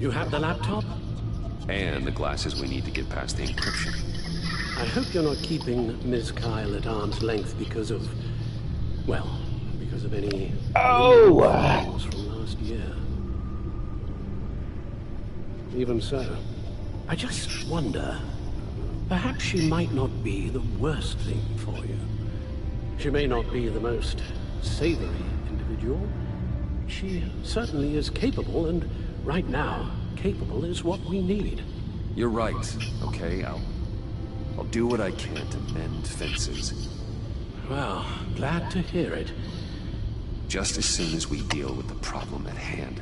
You have the laptop? And the glasses we need to get past the encryption. I hope you're not keeping Ms. Kyle at arm's length because of... well, because of any... things from last year. Even so, I just wonder... perhaps she might not be the worst thing for you. She may not be the most savory individual. She certainly is capable, and right now, capable is what we need. You're right, okay? I'll do what I can to mend fences. Well, glad to hear it. Just as soon as we deal with the problem at hand.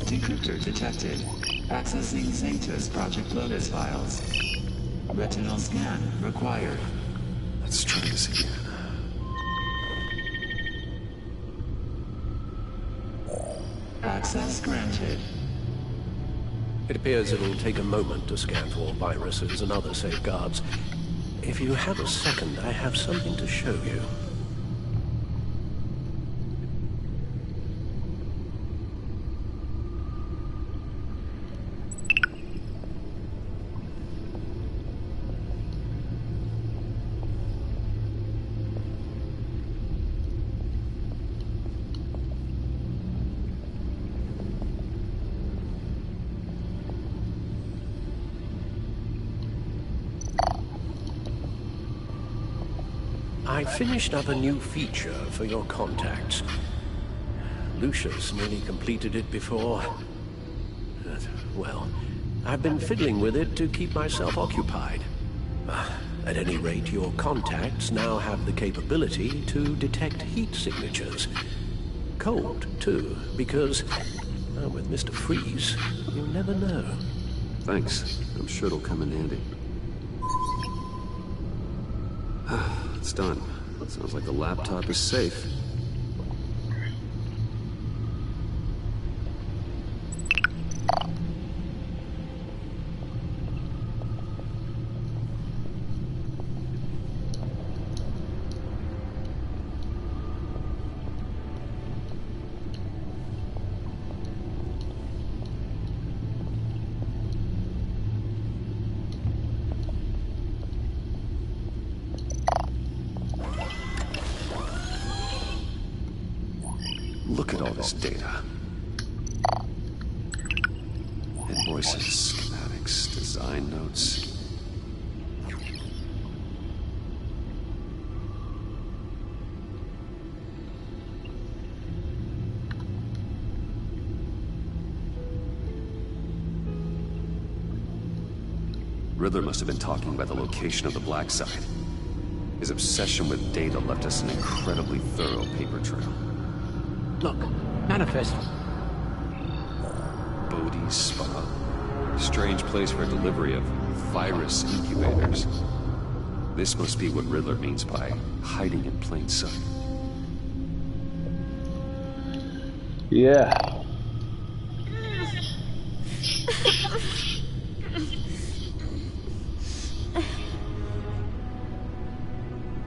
Decryptor detected. Accessing Zeta's Project Lotus files. Retinal scan required. Let's try this again. Access granted. It appears it'll take a moment to scan for viruses and other safeguards. If you have a second, I have something to show you. I finished up a new feature for your contacts. Lucius nearly completed it before. Well, I've been fiddling with it to keep myself occupied. At any rate, your contacts now have the capability to detect heat signatures. Cold, too, because, with Mr. Freeze, you never know. Thanks. I'm sure it'll come in handy. It's done. Sounds like the laptop is safe. Look at all this data. Invoices, schematics, design notes. Riddler must have been talking about the location of the black site. His obsession with data left us an incredibly thorough paper trail. Look, manifest. Bodhi's Spa. Strange place for a delivery of virus incubators. This must be what Riddler means by hiding in plain sight. Yeah.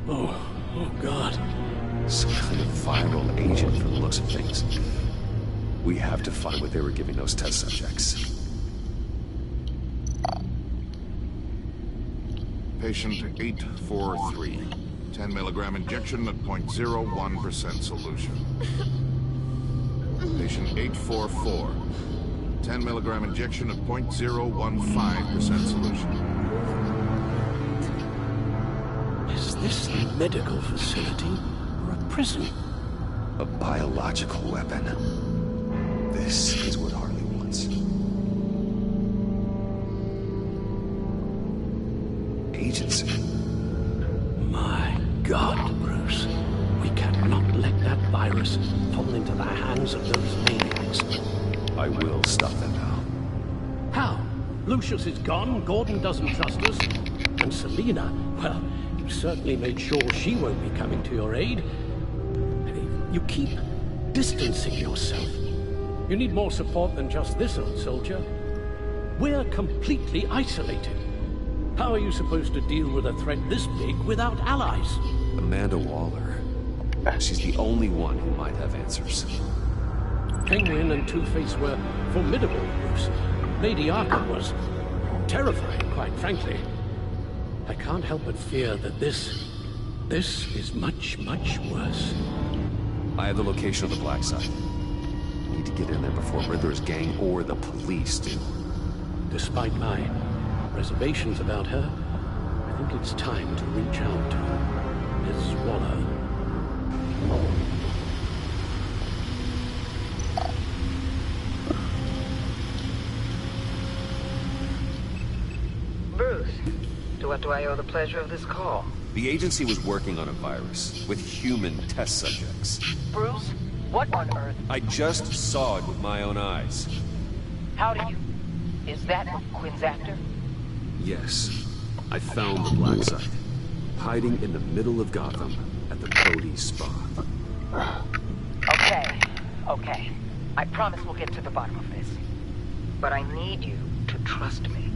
Oh God. Some kind of viral agent from the looks of things. We have to find what they were giving those test subjects. Patient 843. 10 milligram injection at 0.01% solution. Patient 844. 10 milligram injection at 0.015% solution. Is this a medical facility or a prison? A biological weapon. This is what Harley wants. Agency. My God, Bruce. We cannot let that virus fall into the hands of those maniacs. I will stop them now. How? Lucius is gone, Gordon doesn't trust us, and Selina, well, you certainly made sure she won't be coming to your aid. You keep distancing yourself. You need more support than just this old soldier. We're completely isolated. How are you supposed to deal with a threat this big without allies? Amanda Waller. She's the only one who might have answers. Penguin and Two-Face were formidable, Bruce. Lady Arkham was terrifying, quite frankly. I can't help but fear that this is much, much worse. I have the location of the black site. Need to get in there before Riddler's gang or the police do. Despite my reservations about her, I think it's time to reach out to Ms. Waller. Bruce, to what do I owe the pleasure of this call? The agency was working on a virus with human test subjects. Bruce, what on earth? I just saw it with my own eyes. How do you... Is that Quinn's actor? Yes, I found the black site, hiding in the middle of Gotham at the Bodhi spot. Okay. I promise we'll get to the bottom of this. But I need you to trust me.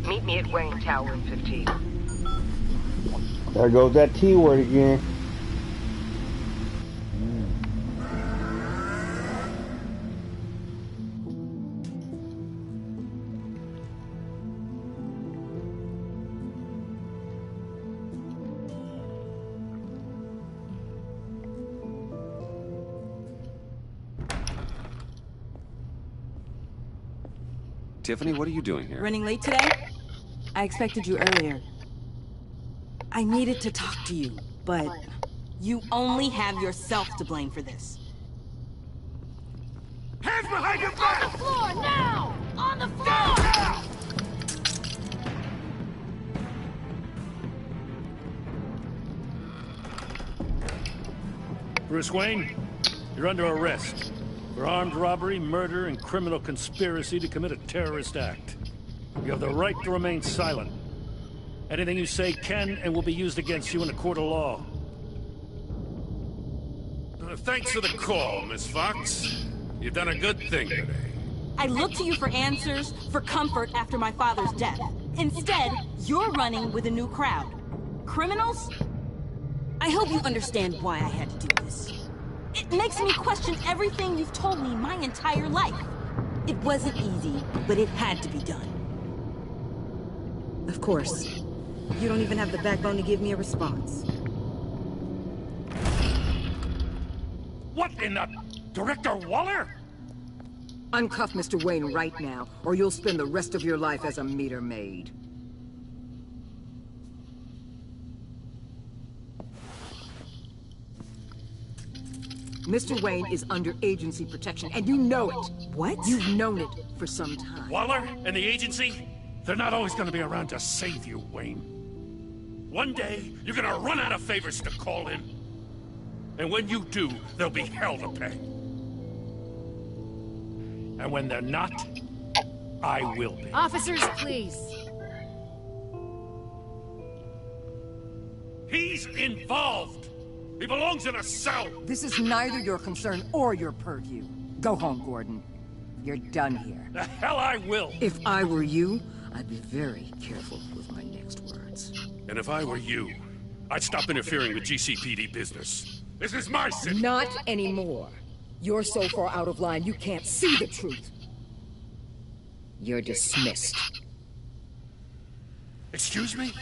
Meet me at Wayne Tower in 15. There goes that T word again. Tiffany, what are you doing here? Running late today? I expected you earlier. I needed to talk to you, but you only have yourself to blame for this. Hands behind your back! On the floor, now! On the floor! Bruce Wayne, you're under arrest for armed robbery, murder, and criminal conspiracy to commit a terrorist act. You have the right to remain silent. Anything you say can and will be used against you in a court of law. Thanks for the call, Miss Fox. You've done a good thing today. I look to you for answers, for comfort after my father's death. Instead, you're running with a new crowd. Criminals? I hope you understand why I had to do this. It makes me question everything you've told me my entire life. It wasn't easy, but it had to be done. Of course, you don't even have the backbone to give me a response. What in the... Director Waller? Uncuff Mr. Wayne right now, or you'll spend the rest of your life as a meter maid. Mr. Wayne is under agency protection, and you know it. What? You've known it for some time. Waller and the agency? They're not always gonna be around to save you, Wayne. One day, you're gonna run out of favors to call in. And when you do, there'll be hell to pay. And when they're not, I will be. Officers, please. He's involved! He belongs in a cell! This is neither your concern or your purview. Go home, Gordon. You're done here. The hell I will! If I were you, I'd be very careful with my next words. And if I were you, I'd stop interfering with GCPD business. This is my city! Not anymore. You're so far out of line, you can't see the truth. You're dismissed. Excuse me?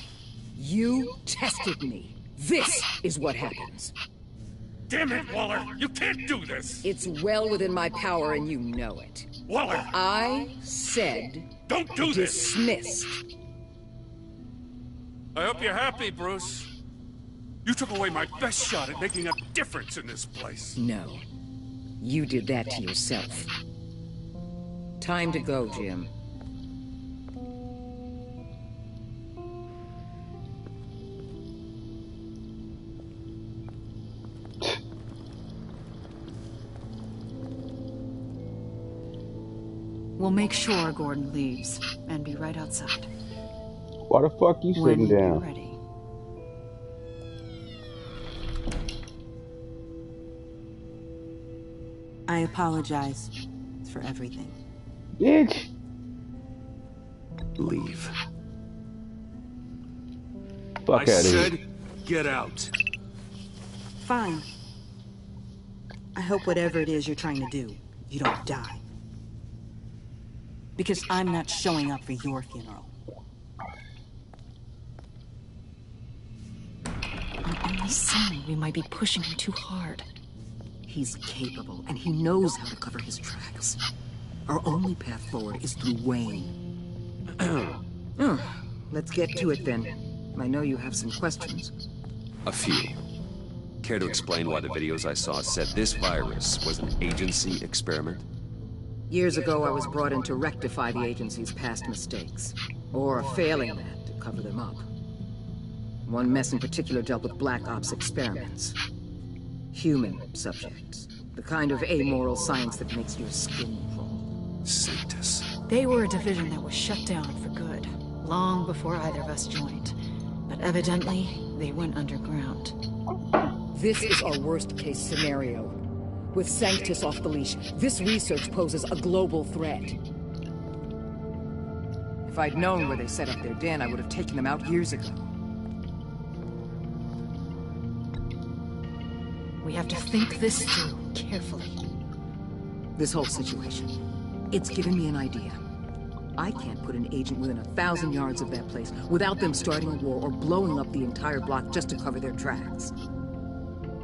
You tested me. This is what happens. Damn it, Waller! You can't do this! It's well within my power and you know it. Waller! I said... Don't do this! Dismissed. I hope you're happy, Bruce. You took away my best shot at making a difference in this place. No. You did that to yourself. Time to go, Jim. We'll make sure Gordon leaves and be right outside. Why the fuck you sitting When you're down? ready. I apologize for everything. Bitch. Leave. Fuck I out of here. said, get out. Fine. I hope whatever it is you're trying to do, you don't die. Because I'm not showing up for your funeral. I'm only saying we might be pushing him too hard. He's capable, and he knows how to cover his tracks. Our only path forward is through Wayne. Let's get to it then. I know you have some questions. A few. Care to explain why the videos I saw said this virus was an agency experiment? Years ago, I was brought in to rectify the agency's past mistakes. Or failing that, to cover them up. One mess in particular dealt with Black Ops experiments. Human subjects. The kind of amoral science that makes your skin crawl. Sanctus. They were a division that was shut down for good, long before either of us joined. But evidently, they went underground. This is our worst-case scenario. With Sanctus off the leash, this research poses a global threat. If I'd known where they set up their den, I would have taken them out years ago. We have to think this through carefully. This whole situation, it's given me an idea. I can't put an agent within 1,000 yards of that place without them starting a war or blowing up the entire block just to cover their tracks.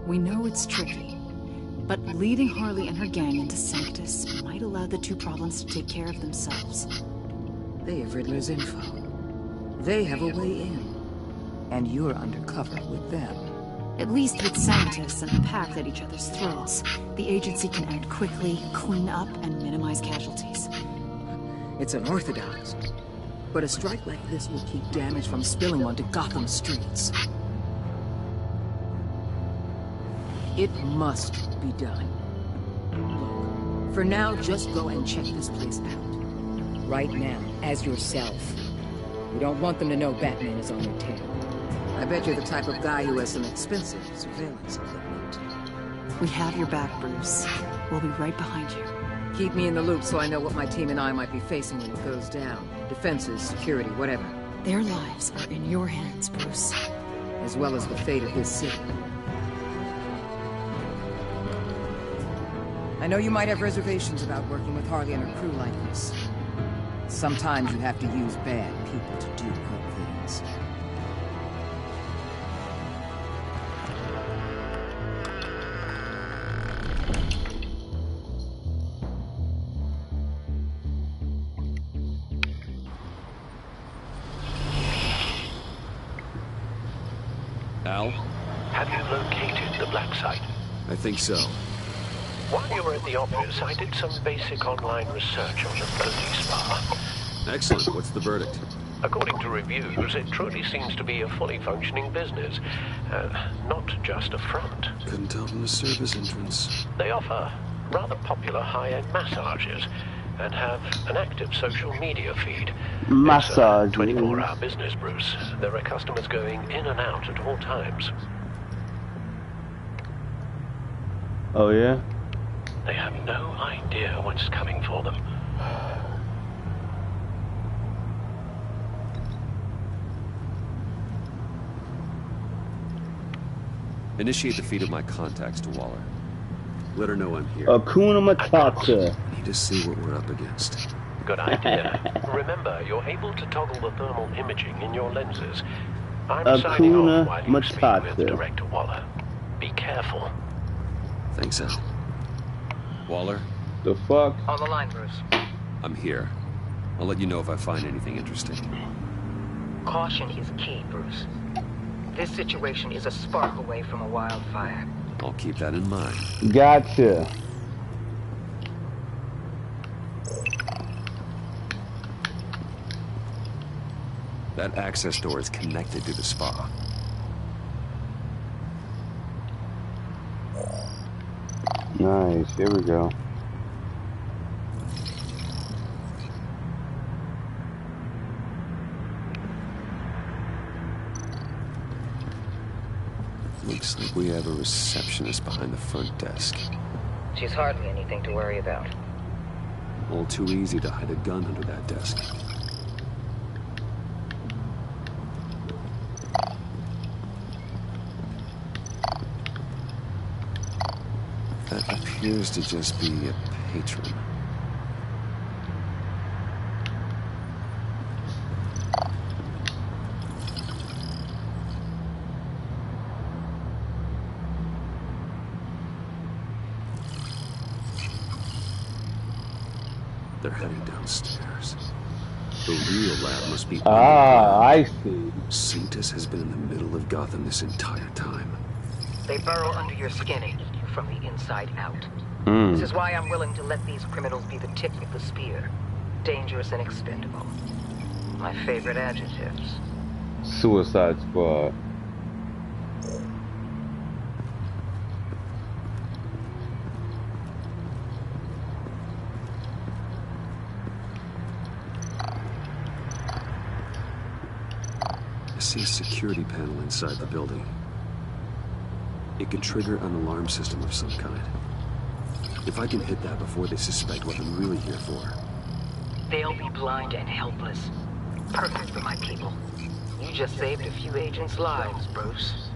We know it's tricky, but leading Harley and her gang into Sanctus might allow the two problems to take care of themselves. They have Riddler's info. They have a way in. And you're undercover with them. At least with Sanctus and the pact at each other's throats, the agency can act quickly, clean up, and minimize casualties. It's unorthodox. But a strike like this will keep damage from spilling onto Gotham streets. It must be done. Look, for now, just go and check this place out. Right now, as yourself. We don't want them to know Batman is on their tail. I bet you're the type of guy who has some expensive surveillance equipment. We have your back, Bruce. We'll be right behind you. Keep me in the loop so I know what my team and I might be facing when it goes down. Defenses, security, whatever. Their lives are in your hands, Bruce. As well as the fate of this city. I know you might have reservations about working with Harley and her crew like this. Sometimes you have to use bad people to do good things. Al? Have you located the black site? I think so. While you were at the office, I did some basic online research on the Bodhi Spa. Excellent. What's the verdict? According to reviews, it truly seems to be a fully functioning business. Not just a front. Couldn't tell from the service entrance. They offer rather popular high-end massages and have an active social media feed. Massage. It's a 24-hour business, Bruce. There are customers going in and out at all times. Oh, yeah? They have no idea what's coming for them. Initiate the feed of my contacts to Waller. Let her know I'm here. Akuna Matata. Need to see what we're up against. Good idea. Remember, you're able to toggle the thermal imaging in your lenses. I'm signing off while you speak with Director Waller. Be careful. Thanks, Al. Waller? The fuck? On the line, Bruce. I'm here. I'll let you know if I find anything interesting. Caution is key, Bruce. This situation is a spark away from a wildfire. I'll keep that in mind. Gotcha. That access door is connected to the spa. Nice. Here we go. Looks like we have a receptionist behind the front desk. She's hardly anything to worry about. All too easy to hide a gun under that desk. appears to just be a patron. They're heading downstairs. The real lab must be I see. Sanctus has been in the middle of Gotham this entire time. They burrow under your skin and eat you from the inside out. This is why I'm willing to let these criminals be the tip of the spear. Dangerous and expendable. My favorite adjectives. Suicide Squad. I see a security panel inside the building. It could trigger an alarm system of some kind. If I can hit that before they suspect what I'm really here for. They'll be blind and helpless. Perfect for my people. You just saved a few agents' lives, Bruce.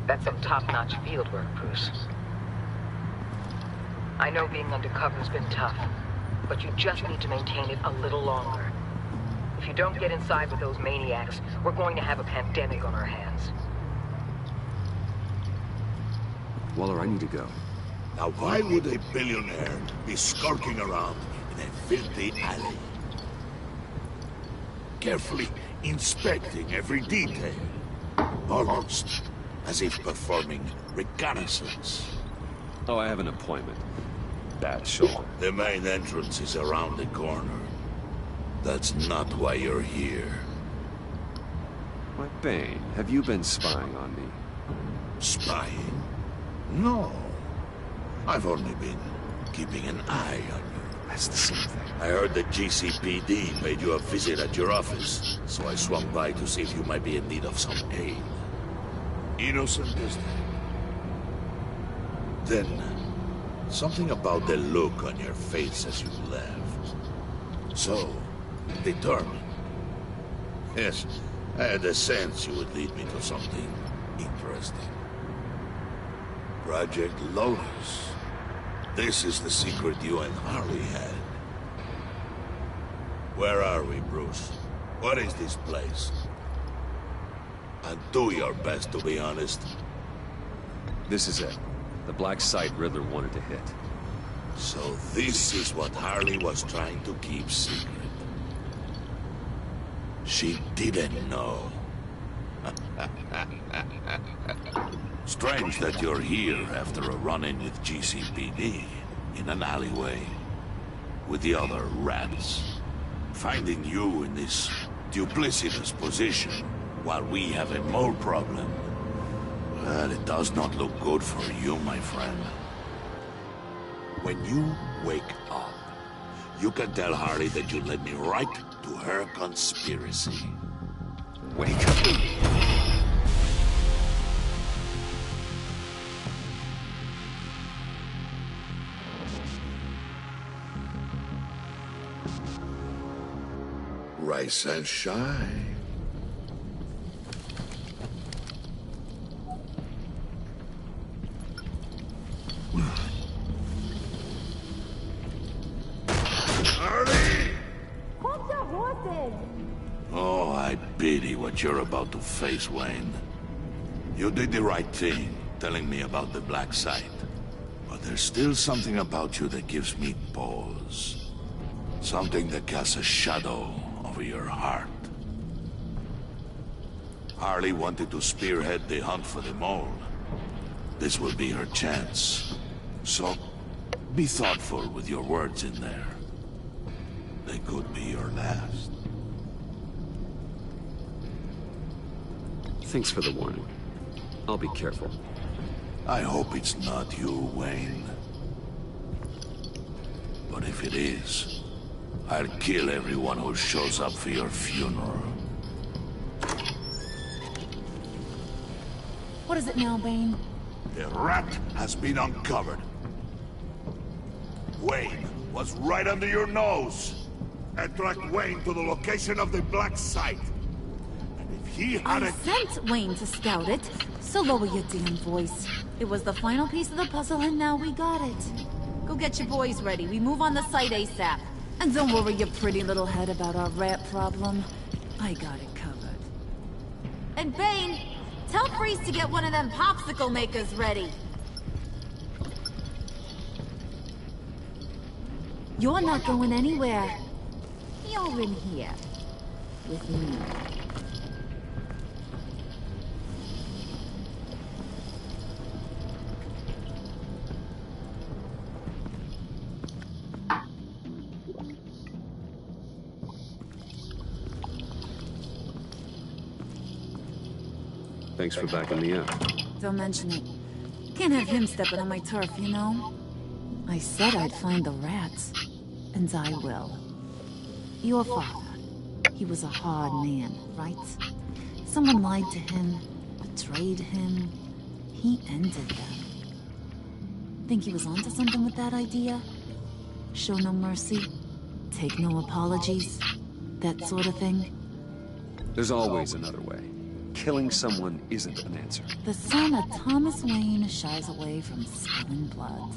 That's some top-notch field work, Bruce. I know being undercover's been tough, but you just need to maintain it a little longer. If you don't get inside with those maniacs, we're going to have a pandemic on our hands. Waller, I need to go. Now why would a billionaire be skulking around in a filthy alley? Carefully inspecting every detail. Almost as if performing reconnaissance. Oh, I have an appointment. Bad shoulder. The main entrance is around the corner. That's not why you're here. Why, Bane, have you been spying on me? Spying? No. I've only been keeping an eye on you. That's the same thing. I heard the GCPD paid you a visit at your office, so I swung by to see if you might be in need of some aid. Innocent as that. Then, something about the look on your face as you left. So, determined. Yes, I had a sense you would lead me to something interesting. Project Lotus. This is the secret you and Harley had. Where are we, Bruce? What is this place? And do your best to be honest. This is it. The black site Riddler wanted to hit. So this is what Harley was trying to keep secret. She didn't know. Strange that you're here after a run-in with GCPD in an alleyway with the other rats. Finding you in this duplicitous position while we have a mole problem. Well, it does not look good for you, my friend. When you wake up, you can tell Harley that you led me right to her conspiracy. Wake up. Rise and shine. Oh, I pity what you're about to face, Wayne. You did the right thing, telling me about the black site. But there's still something about you that gives me pause. Something that casts a shadow over your heart. Harley wanted to spearhead the hunt for the mole. This will be her chance. So, be thoughtful with your words in there. They could be your last. Thanks for the warning. I'll be careful. I hope it's not you, Wayne. But if it is, I'll kill everyone who shows up for your funeral. What is it now, Bane? The rat has been uncovered. Wayne was right under your nose. And track Wayne to the location of the black site. And if he had I sent Wayne to scout it, so lower your damn voice. It was the final piece of the puzzle, and now we got it. Go get your boys ready. We move on the site ASAP. And don't worry your pretty little head about our rat problem. I got it covered. And Bane, tell Freeze to get one of them popsicle makers ready. You're not going anywhere. You're in here. With me. Thanks for backing me up. Don't mention it. Can't have him stepping on my turf, you know? I said I'd find the rats. And I will. Your father. He was a hard man, right? Someone lied to him, betrayed him. He ended them. Think he was onto something with that idea? Show no mercy? Take no apologies? That sort of thing? There's always another way. Killing someone isn't an answer. The son of Thomas Wayne shies away from spilling blood.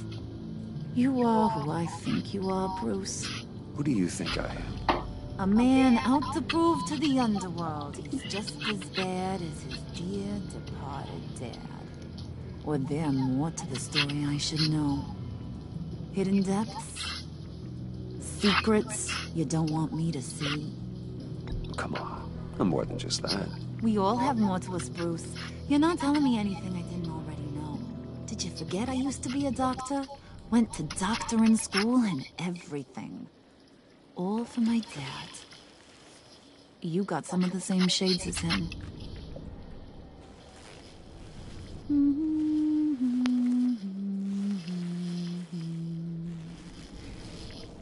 You are who I think you are, Bruce. Who do you think I am? A man out to prove to the underworld he's just as bad as his dear departed dad. Or there more to the story I should know. Hidden depths? Secrets you don't want me to see? Come on, I'm more than just that. We all have more to us, Bruce. You're not telling me anything I didn't already know. Did you forget I used to be a doctor? Went to doctoring school and everything. All for my dad. You got some of the same shades as him.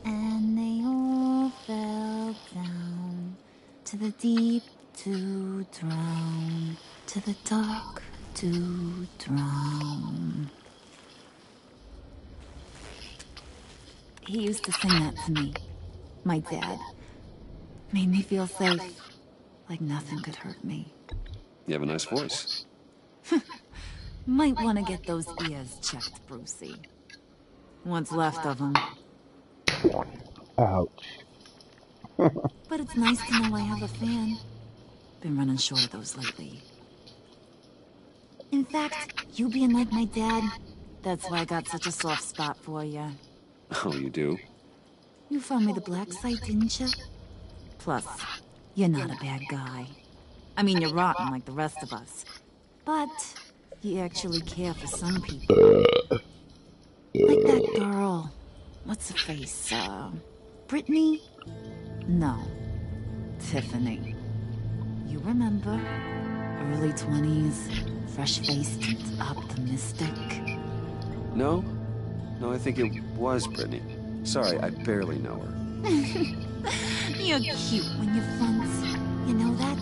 And they all fell down to the deep to drown, to the dark to drown. He used to sing that to me. My dad. Made me feel safe. Like nothing could hurt me. You have a nice voice. Might want to get those ears checked, Brucey. What's left of them. Ouch. But it's nice to know I have a fan. Been running short of those lately. In fact, you being like my dad, that's why I got such a soft spot for you. Oh, you do? You found me the black site, didn't you? Plus, you're not a bad guy. I mean, you're rotten like the rest of us. But you actually care for some people. Like that girl. What's her face? Brittany? No. Tiffany. You remember? Early 20s, fresh-faced and optimistic. No? No, I think it was Brittany. Sorry, I barely know her. You're cute when you're friends. You know that?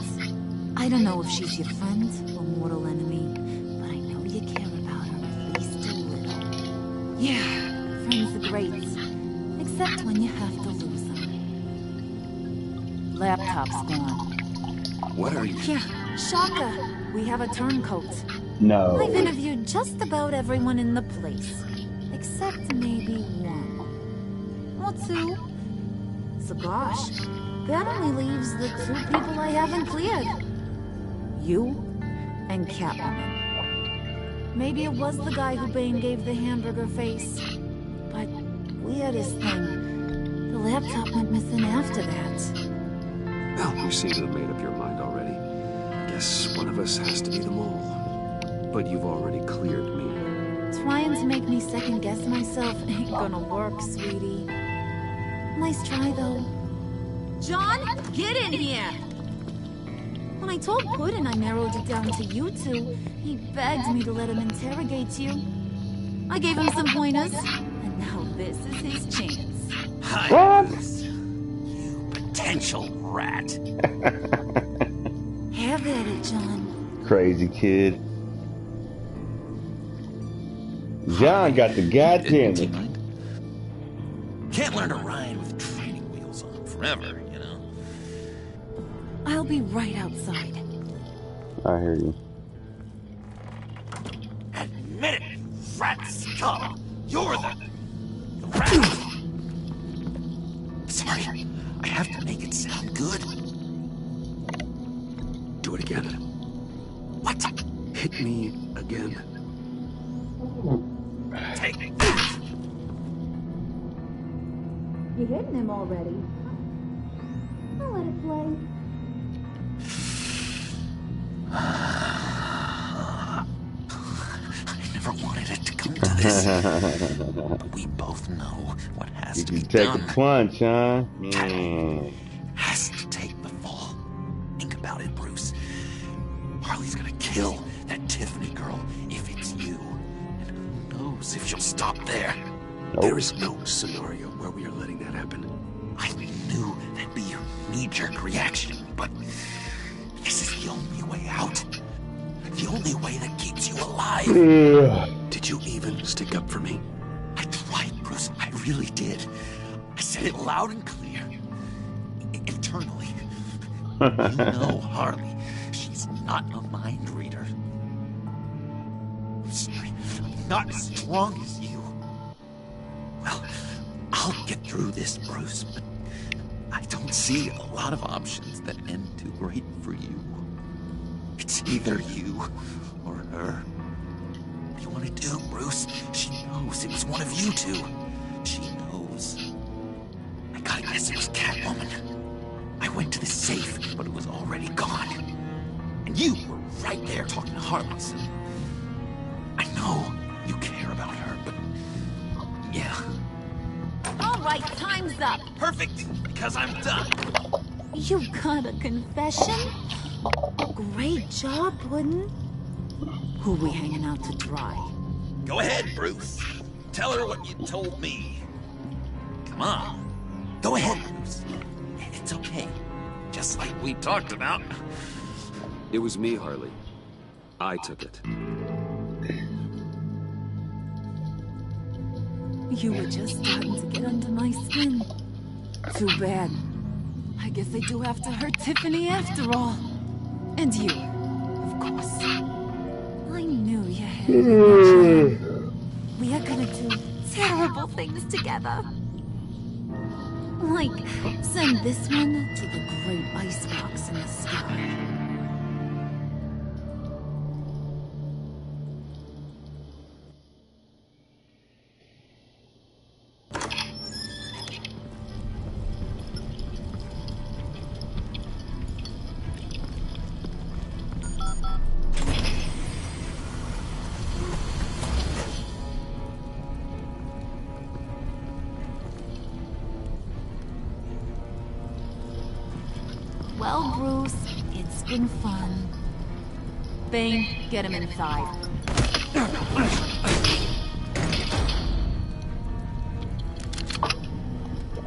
I don't know if she's your friend or mortal enemy, but I know you care about her at least a little. Yeah, friends are great. Except when you have to lose them. Laptop's gone. What are you? Yeah, shocker. We have a turncoat. No. I've interviewed just about everyone in the place. Except maybe one. Or two. So gosh, that only leaves the two people I haven't cleared. You and Catwoman. Maybe it was the guy who Bane gave the hamburger face. But weirdest thing, the laptop went missing after that. Well, you seem to have made up your mind already. Guess one of us has to be the mole. But you've already cleared me. Trying to make me second-guess myself ain't gonna work, sweetie. Nice try, though. John, get in here! When I told Puddin' I narrowed it down to you two, he begged me to let him interrogate you. I gave him some pointers, and now this is his chance. Hi, you potential rat. Have at it, John. Crazy kid. John got the goddamn. Can't learn to ride with training wheels on forever, you know. I'll be right outside. I hear you. Admit it, rat scum! You're the rat! Sorry, I have to make it sound good. Do it again. What? Hit me again. Take that! You hitting him already? I'll let it play. I never wanted it to come to this. But we both know what has to be Take done. a punch, huh? Has to take the fall. Think about it, Bruce. Harley's gonna kill that Tiffany girl if it's you. And who knows if she'll stop there. There is no scenario where we are letting that happen. I knew that'd be your knee-jerk reaction, but this is the only way out. The only way that keeps you alive. Did you even stick up for me? I tried, Bruce. I really did. I said it loud and clear. Internally. You know Harley. She's not a mind reader. I'm not as strong as you. Well, I'll get through this, Bruce, but I don't see a lot of options that end too great for you. It's either you or her. What do you want to do, Bruce? She knows it was one of you two. She knows. I gotta guess it was Catwoman. I went to the safe, but it was already gone. And you were right there talking to Harley, so I know you care about her, but yeah. All right, time's up. Perfect, because I'm done. You got a confession? Great job, Puddin'. Who we hanging out to dry? Go ahead, Bruce. Tell her what you told me. Come on. Go ahead, Bruce. It's okay. Just like we talked about. It was me, Harley. I took it. You were just starting to get under my skin. Too bad. I guess I do have to hurt Tiffany after all. And you, of course. I knew you had it. We are gonna do terrible things together. Like, send this one to the great icebox in the sky. Well, Bruce, it's been fun. Bane, get him inside.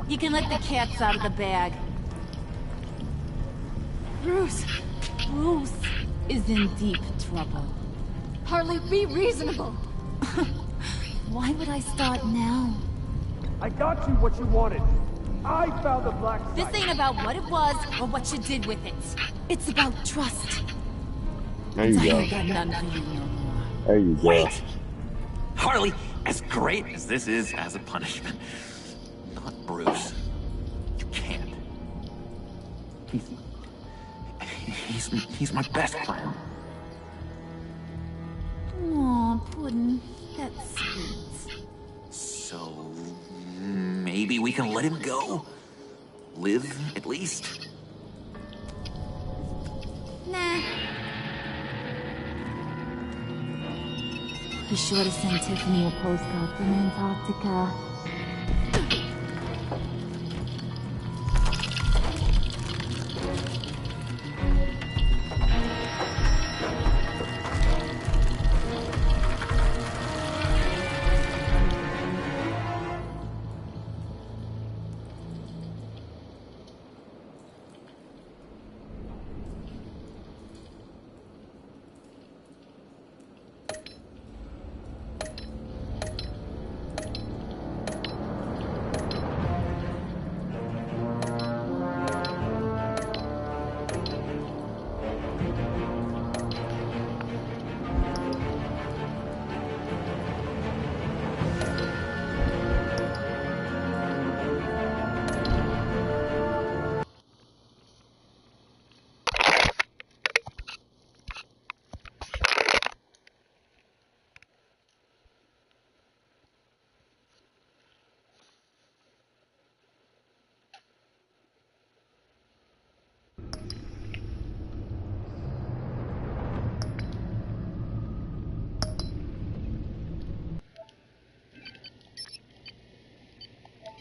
You can let the cats out of the bag. Bruce is in deep trouble. Harley, be reasonable. Why would I start now? I got you what you wanted. I found the black site. This ain't about what it was or what you did with it. It's about trust. There you I go. ain't got none for you no more. There you go. Wait! Harley, as great as this is as a punishment, not Bruce. You can't. He's my best friend. Aw, Puddin', that's sweet. So maybe we can let him go? Live, at least? Nah. Be sure to send Tiffany a postcard from Antarctica.